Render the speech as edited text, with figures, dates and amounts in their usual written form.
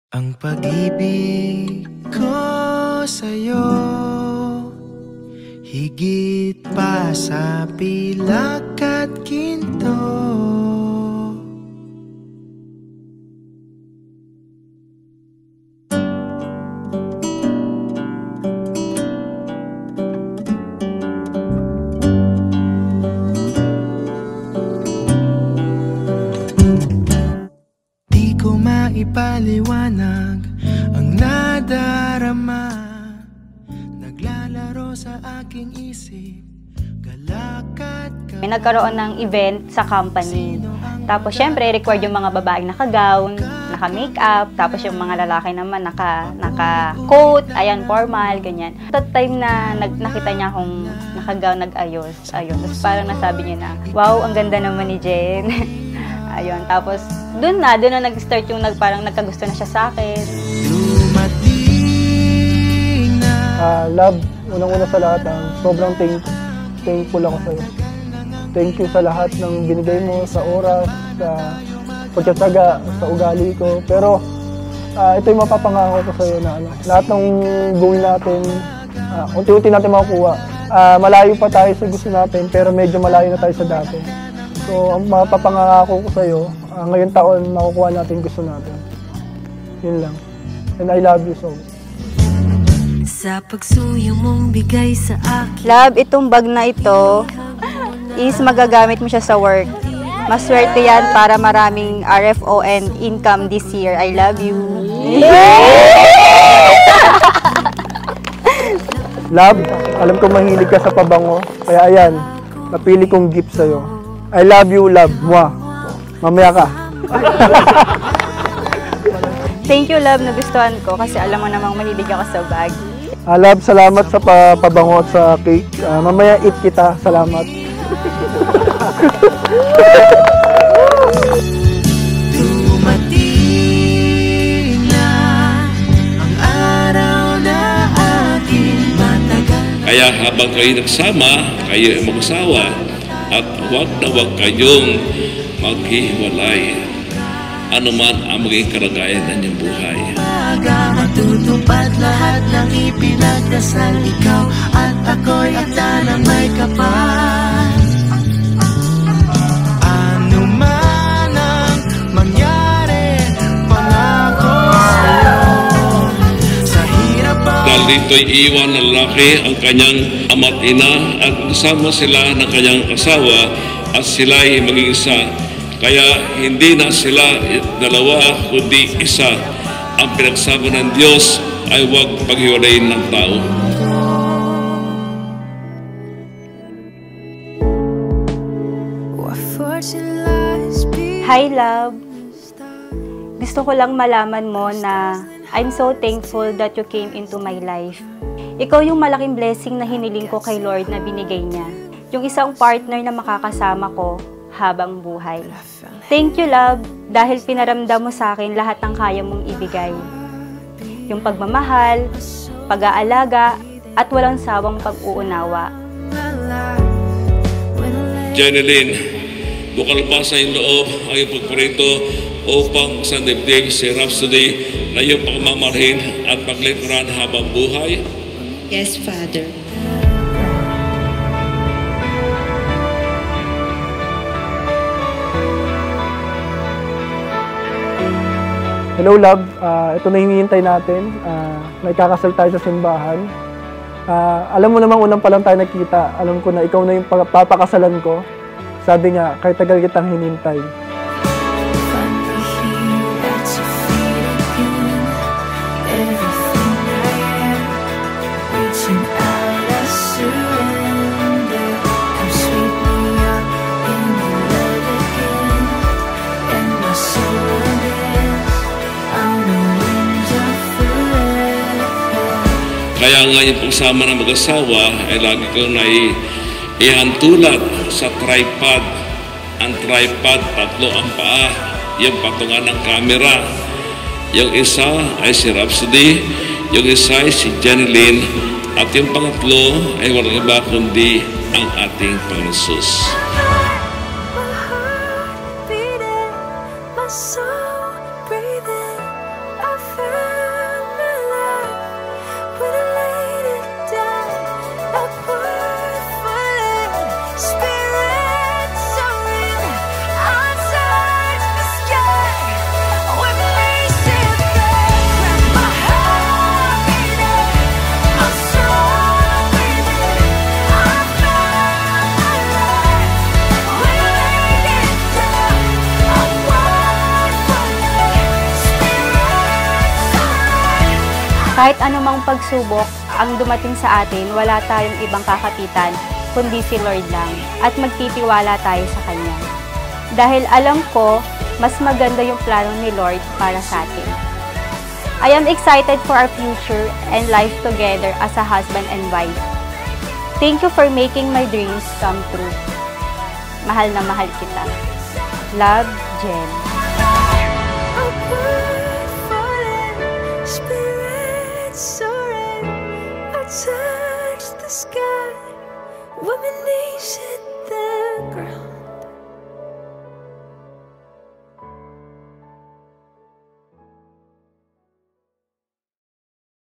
Ang pag-ibig ko sa'yo, higit pa sa pilak at ginto. Di ko maipaliwanag ang nadarama, naglalaro sa aking isip, galakat ka. May nagkaroon ng event sa company. Tapos syempre, required yung mga babaeng naka-gown, naka-makeup, tapos yung mga lalaki naman naka-coat, ayan, formal, ganyan. At time na nakita niya akong naka-gown, nag-ayos, ayun. Tapos parang nasabi niya na, wow, ang ganda naman ni Jen. Ayun, tapos doon na nag-start yung parang nagkagusto na siya sa akin. Dumating na. Love, unang-una sa lahat, sobrang thankful ako sa'yo. Thank you sa lahat ng binigay mo, sa oras, sa pagtsatsaga, sa ugali ko. Pero ito yung mapapangako ko sa'yo na lahat ng goal natin, unti-unti natin makukuha. Malayo pa tayo sa gusto natin, pero medyo malayo na tayo sa dati. So, ang mapapangako ko sa'yo, ngayong taon, makukuha natin gusto natin. Yun lang. And I love you so much. Sa pagsuyo mong bigay sa akin. Love, itong bag na ito is magagamit mo siya sa work. Maswerte yan para maraming RFO and income this year. I love you. Love, alam ko mahilig ka sa pabango. Kaya ayan, napili kong gift sa'yo. I love you, love. Mwah. Mamaya ka. Thank you, love, nagustuhan ko kasi alam mo namang mahilig ako sa bag. Love, salamat sa pabango at sa cake. Mamaya eat kita. Salamat. Dumating na ang araw na aking matagal. Kaya habang kayo nagsama, kayo ay mag-asawa, at huwag na huwag kayong maghiwalay. Ano man ang maging kalagayan ng inyong buhay. Matutupad lahat ng ipinagdasal, ikaw at ako'y akda na may kapal. Ano man ang mangyari, pangako sa'yo. Sa hirap Dahil dito'y iwan ng lalaki ang kanyang ama't ina at kasama sila ng kanyang asawa at sila'y maging isa. Kaya hindi na sila dalawa kundi isa. Ang pinagsama ng Diyos ay huwag paghiwalayin ng tao. Hi, love. Gusto ko lang malaman mo na I'm so thankful that you came into my life. Ikaw yung malaking blessing na hiniling ko kay Lord na binigay niya. Yung isang partner na makakasama ko habang buhay. Thank you, love, dahil pinaramdam mo sa akin lahat ng kaya mong ibigay. Yung pagmamahal, pag-aalaga, at walang sawang pag-uunawa. Jeneline, bukal pa sa iyong loob ang iyong pagparito upang sa dibdib si Rhapsody na iyong pagmamarhin at paglikuran habang buhay. Yes, Father. Hello, love. Ito na hinihintay natin. Naikakasal tayo sa simbahan. Alam mo namang unang pa lang tayo nakita. Alam ko na ikaw na yung papakasalan ko. Sabi nga, kahit tagal kitang hinintay. Kaya nga yung pagsama ng mag-asawa ay lagi kong ihantulat sa tripod. Ang tripod, tatlo ang paa, yung patungan ng camera. Yung isa ay si Rhapsody, yung isa ay si Jeneline, at yung pangatlo ay walang iba kundi ang ating Panginoon Jesus. My soul breathing, I feel Kahit anumang pagsubok ang dumating sa atin, wala tayong ibang kakapitan, kundi si Lord lang, at magtitiwala tayo sa Kanya. Dahil alam ko, mas maganda yung plano ni Lord para sa atin. I am excited for our future and life together as a husband and wife. Thank you for making my dreams come true. Mahal na mahal kita. Love, Jen. Touch the sky, women knees hit the ground.